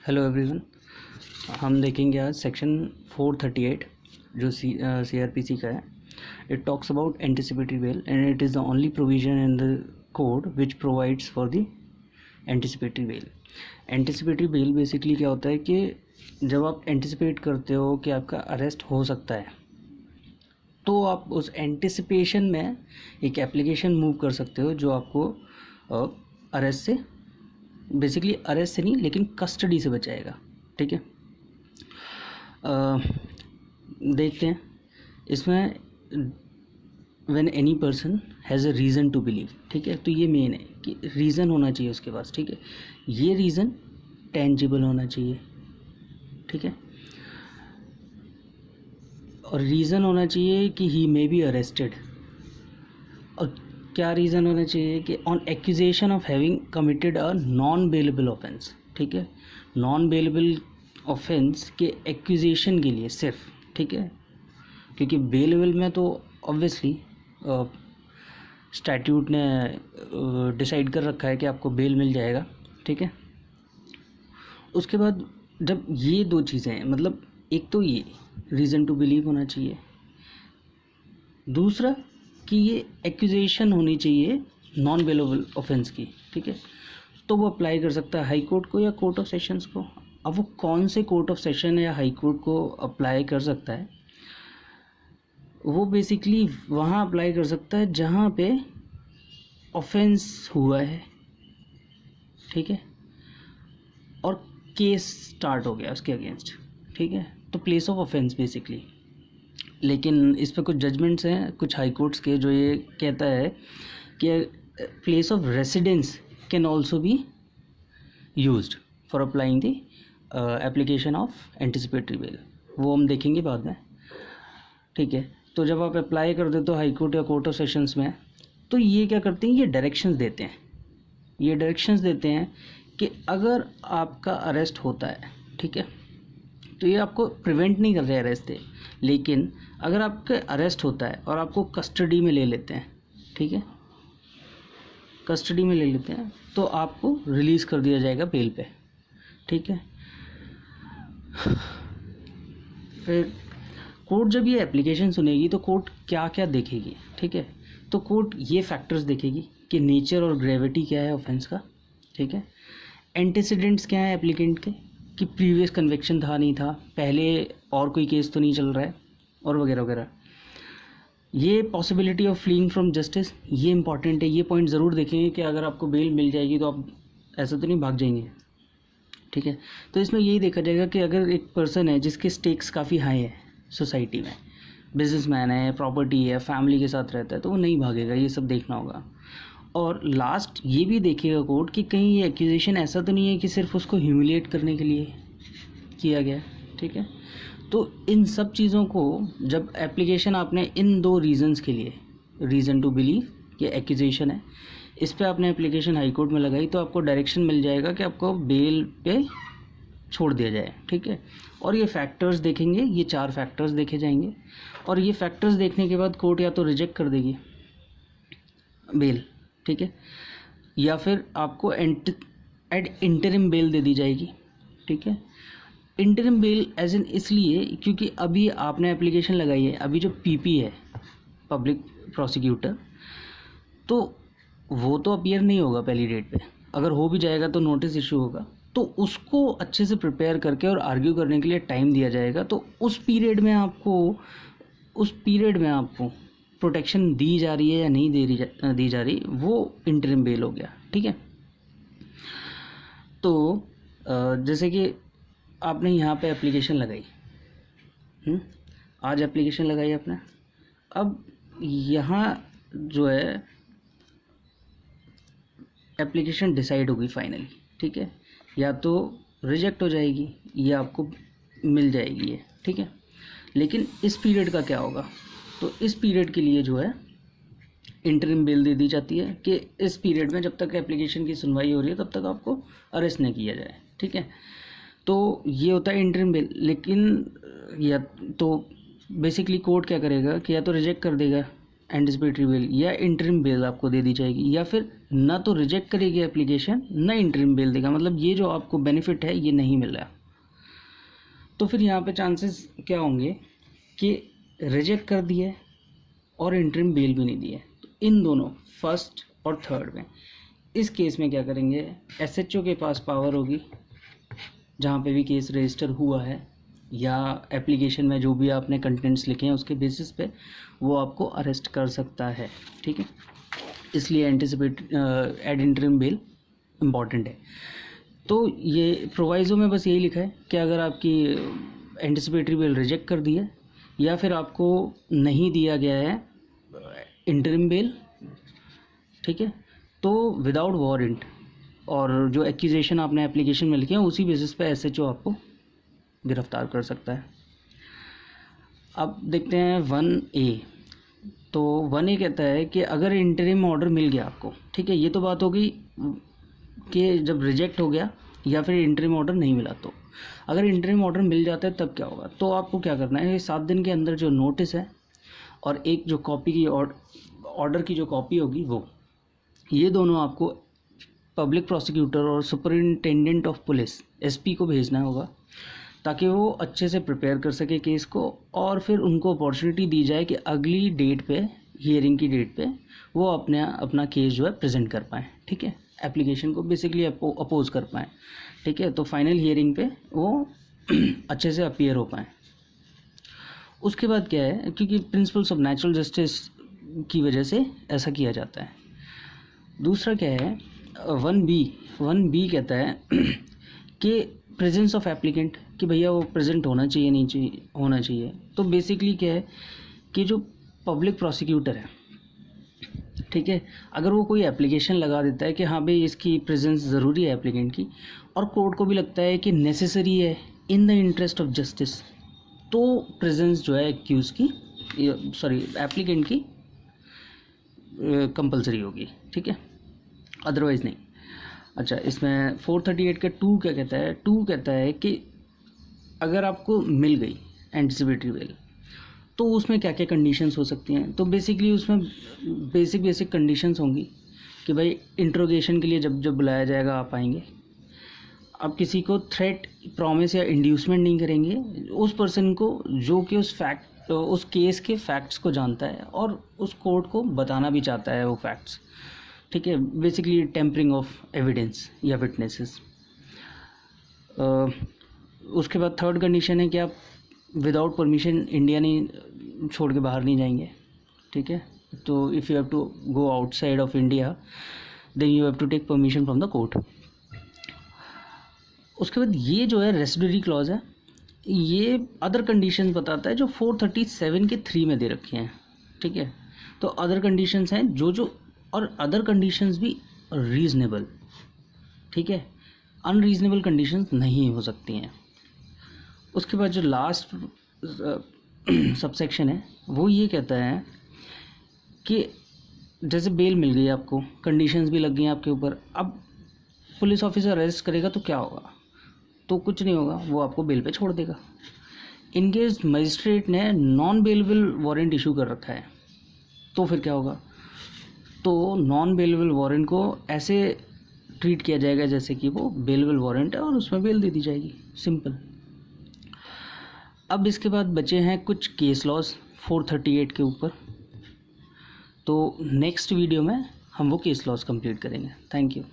Hello everyone. हम देखेंगे आज सेक्शन 438 जो CRPC का है। It talks about anticipatory bell and it is the only provision in the code which provides for the anticipatory bell. Anticipatory bell basically क्या होता है कि जब आप एंटिसिपेट करते हो कि आपका अरेस्ट हो सकता है तो आप उस एंटिसिपेशन में एक एप्लीकेशन मूव कर सकते हो जो आपको अरेस्ट से बेसिकली अरेस्ट से नहीं लेकिन कस्टडी से बचाएगा। ठीक है, देखते हैं इसमें when any person has a reason to believe. ठीक है, तो ये मेन है कि रीज़न होना चाहिए उसके पास। ठीक है, ये रीज़न टेंजिबल होना चाहिए। ठीक है, और रीज़न होना चाहिए कि ही मे बी अरेस्टेड। और क्या रीज़न होना चाहिए कि on accusation of having committed a non bailable offence. ठीक है, नॉन बेलेबल ऑफेंस के एक्यूजेशन के लिए सिर्फ। ठीक है, क्योंकि बेलेबल में तो ऑब्वियसली स्टैट्यूट ने डिसाइड कर रखा है कि आपको बेल मिल जाएगा। ठीक है, उसके बाद जब ये दो चीज़ें हैं, मतलब एक तो ये रीज़न टू बिलीव होना चाहिए, दूसरा कि ये एक्यूजेशन होनी चाहिए नॉन बेलेबल ऑफेंस की। ठीक है, तो वो अप्लाई कर सकता है हाई कोर्ट को या कोर्ट ऑफ सेशंस को। अब वो कौन से कोर्ट ऑफ सेशन या हाई कोर्ट को अप्लाई कर सकता है, वो बेसिकली वहाँ अप्लाई कर सकता है जहाँ पे ऑफेंस हुआ है। ठीक है, और केस स्टार्ट हो गया उसके अगेंस्ट। ठीक है, तो प्लेस ऑफ ऑफेंस बेसिकली। लेकिन इस पर कुछ जजमेंट्स हैं कुछ हाई कोर्ट्स के जो ये कहता है कि place of residence can also be used for applying the application of anticipatory bell. वो हम देखेंगे बाद में। ठीक है, तो जब आप अप्लाई कर देते हो हाई कोर्ट या कोर्ट ऑफ सेशंस में, तो ये क्या करते हैं, ये डायरेक्शंस देते हैं। ये डायरेक्शंस देते हैं कि अगर आपका अरेस्ट होता है, ठीक है, तो ये आपको प्रिवेंट नहीं कर रहे अरेस्ट से, लेकिन अगर आपका अरेस्ट होता है और आपको कस्टडी में ले लेते हैं, ठीक है, कस्टडी में ले लेते हैं, तो आपको रिलीज़ कर दिया जाएगा बेल पे। ठीक है, फिर कोर्ट जब ये एप्लीकेशन सुनेगी तो कोर्ट क्या क्या देखेगी। ठीक है, तो कोर्ट ये फैक्टर्स देखेगी कि नेचर और ग्रेविटी क्या है ऑफेंस का। ठीक है, एंटीसीडेंट्स क्या है एप्लीकेंट के, कि प्रीवियस कन्विक्शन था नहीं था, पहले और कोई केस तो नहीं चल रहा है, और वगैरह वगैरह। ये possibility of fleeing from justice, ये इंपॉर्टेंट है। ये पॉइंट ज़रूर देखेंगे कि अगर आपको बेल मिल जाएगी तो आप ऐसा तो नहीं भाग जाएंगे। ठीक है, तो इसमें यही देखा जाएगा कि अगर एक पर्सन है जिसके स्टेक्स काफ़ी हाई है सोसाइटी में, बिजनेसमैन है, प्रॉपर्टी है, फैमिली के साथ रहता है, तो वो नहीं भागेगा। ये सब देखना होगा। और लास्ट ये भी देखिएगा कोर्ट कि कहीं ये एक्यूजेशन ऐसा तो नहीं है कि सिर्फ उसको ह्यूमिलिएट करने के लिए किया गया। ठीक है, तो इन सब चीज़ों को जब एप्लीकेशन आपने इन दो रीज़न्स के लिए, रीज़न टू बिलीव कि एक्यूजेशन है, इस पे आपने एप्लीकेशन हाई कोर्ट में लगाई, तो आपको डायरेक्शन मिल जाएगा कि आपको बेल पे छोड़ दिया जाए। ठीक है, और ये फैक्टर्स देखेंगे, ये 4 फैक्टर्स देखे जाएंगे, और ये फैक्टर्स देखने के बाद कोर्ट या तो रिजेक्ट कर देगी बेल, ठीक है, या फिर आपको एड इंटरिम बेल दे दी जाएगी। ठीक है, इंटरिम बेल एज इन इसलिए क्योंकि अभी आपने एप्लीकेशन लगाई है, अभी जो पीपी है पब्लिक प्रोसिक्यूटर, तो वो तो अपीयर नहीं होगा पहली डेट पे। अगर हो भी जाएगा तो नोटिस इशू होगा, तो उसको अच्छे से प्रिपेयर करके और आर्ग्यू करने के लिए टाइम दिया जाएगा। तो उस पीरियड में आपको प्रोटेक्शन दी जा रही है या नहीं दी जा रही, वो इंटरिम बेल हो गया। ठीक है, तो जैसे कि आपने यहाँ पे एप्लीकेशन लगाई, आज एप्लीकेशन लगाई आपने, अब यहाँ जो है एप्लीकेशन डिसाइड होगी फाइनली। ठीक है, या तो रिजेक्ट हो जाएगी या आपको मिल जाएगी ये। ठीक है, लेकिन इस पीरियड का क्या होगा, तो इस पीरियड के लिए जो है इंटरिम बेल दे दी जाती है कि इस पीरियड में जब तक एप्लीकेशन की सुनवाई हो रही है तब तक आपको अरेस्ट नहीं किया जाए। ठीक है, तो ये होता है इंटरिम बेल। लेकिन या तो बेसिकली कोर्ट क्या करेगा कि या तो रिजेक्ट कर देगा एंटिसिपेटरी बेल या इंटरिम बेल आपको दे दी जाएगी, या फिर ना तो रिजेक्ट करेगी एप्लीकेशन ना इंटरिम बेल देगा, मतलब ये जो आपको बेनिफिट है ये नहीं मिल रहा। तो फिर यहाँ पे चांसेस क्या होंगे कि रिजेक्ट कर दिए और इंटरिम बेल भी नहीं दिए। तो इन दोनों फर्स्ट और थर्ड में इस केस में क्या करेंगे, एसएचओ के पास पावर होगी जहाँ पे भी केस रजिस्टर हुआ है या एप्लीकेशन में जो भी आपने कंटेंट्स लिखे हैं उसके बेसिस पे वो आपको अरेस्ट कर सकता है, ठीक है। इसलिए anticipatory interim bail important है। तो ये प्रोवाइज़ो में बस यही लिखा है कि अगर आपकी एंटिसिपेटरी बेल रिजेक्ट कर दी है या फिर आपको नहीं दिया गया है इंटरिम बेल, ठीक है, तो विदाउट वारंट और जो एक्यूजेशन आपने एप्लीकेशन में लिखे हैं उसी बेसिस पे एसएचओ आपको गिरफ्तार कर सकता है। अब देखते हैं 1A। तो 1A कहता है कि अगर इंटरिम ऑर्डर मिल गया आपको, ठीक है, ये तो बात हो गई कि जब रिजेक्ट हो गया या फिर इंटरिम ऑर्डर नहीं मिला, तो अगर इंटरिम ऑर्डर मिल जाता है तब क्या होगा। तो आपको क्या करना है, 7 दिन के अंदर जो नोटिस है और एक जो कॉपी की ऑर्डर की जो कॉपी होगी वो, ये दोनों आपको पब्लिक प्रोसिक्यूटर और सुपरिटेंडेंट ऑफ पुलिस एसपी को भेजना होगा ताकि वो अच्छे से प्रिपेयर कर सके केस को, और फिर उनको अपॉर्चुनिटी दी जाए कि अगली डेट पे, हियरिंग की डेट पे वो अपना केस जो है प्रेजेंट कर पाएँ, ठीक है, एप्लीकेशन को बेसिकली अपोज कर पाएँ, ठीक है। तो फाइनल हियरिंग पे वो अच्छे से अपीयर हो पाएँ। उसके बाद क्या है, क्योंकि प्रिंसिपल्स ऑफ नेचुरल जस्टिस की वजह से ऐसा किया जाता है। दूसरा क्या है, 1B कहता है कि प्रेजेंस ऑफ एप्लीकेंट, कि भैया वो प्रेजेंट होना चाहिए नहीं होना चाहिए। तो बेसिकली क्या है कि जो पब्लिक प्रोसिक्यूटर है, ठीक है, अगर वो कोई एप्लीकेशन लगा देता है कि हाँ भाई इसकी प्रेजेंस ज़रूरी है एप्लीकेंट की, और कोर्ट को भी लगता है कि नेसेसरी है in the interest of justice, तो प्रेजेंस जो है एप्लीकेंट की कंपलसरी होगी, ठीक है, अदरवाइज़ नहीं। अच्छा, इसमें 438 का 2 क्या कहता है, 2 कहता है कि अगर आपको मिल गई एंटिसिपेटरी बेल तो उसमें क्या क्या कंडीशंस हो सकती हैं। तो बेसिकली उसमें बेसिक कंडीशंस होंगी कि भाई इंट्रोगेशन के लिए जब बुलाया जाएगा आप आएंगे, आप किसी को थ्रेट, प्रॉमिस या इंड्यूसमेंट नहीं करेंगे, उस पर्सन को जो कि उस केस के फैक्ट्स को जानता है और उस कोर्ट को बताना भी चाहता है वो फैक्ट्स, ठीक है, बेसिकली टेम्परिंग ऑफ एविडेंस या विटनेसेस। उसके बाद थर्ड कंडीशन है कि आप विदाउट परमिशन इंडिया नहीं छोड़ के बाहर नहीं जाएंगे, ठीक है। तो if you have to go outside of India then you have to take permission from the court. उसके बाद ये जो है रेसिडुअरी क्लॉज है, ये अदर कंडीशंस बताता है जो 437 के 3 में दे रखे हैं, ठीक है। तो अदर कंडीशंस हैं जो और अदर कंडीशंस भी रीज़नेबल, ठीक है, अनरीज़नेबल कंडीशंस नहीं हो सकती हैं। उसके बाद जो लास्ट सबसेक्शन है वो ये कहता है कि जैसे बेल मिल गई आपको, कंडीशंस भी लग गई हैं आपके ऊपर, अब पुलिस ऑफिसर अरेस्ट करेगा तो क्या होगा, तो कुछ नहीं होगा, वो आपको बेल पे छोड़ देगा। इनकेस मजिस्ट्रेट ने नॉन बेलेबल वारंट इशू कर रखा है तो फिर क्या होगा, तो नॉन बेलेबल वारंट को ऐसे ट्रीट किया जाएगा जैसे कि वो बेलेबल वारंट है और उसमें बेल दे दी जाएगी, सिंपल। अब इसके बाद बचे हैं कुछ केस लॉज 438 के ऊपर, तो नेक्स्ट वीडियो में हम वो केस लॉज कंप्लीट करेंगे। Thank you.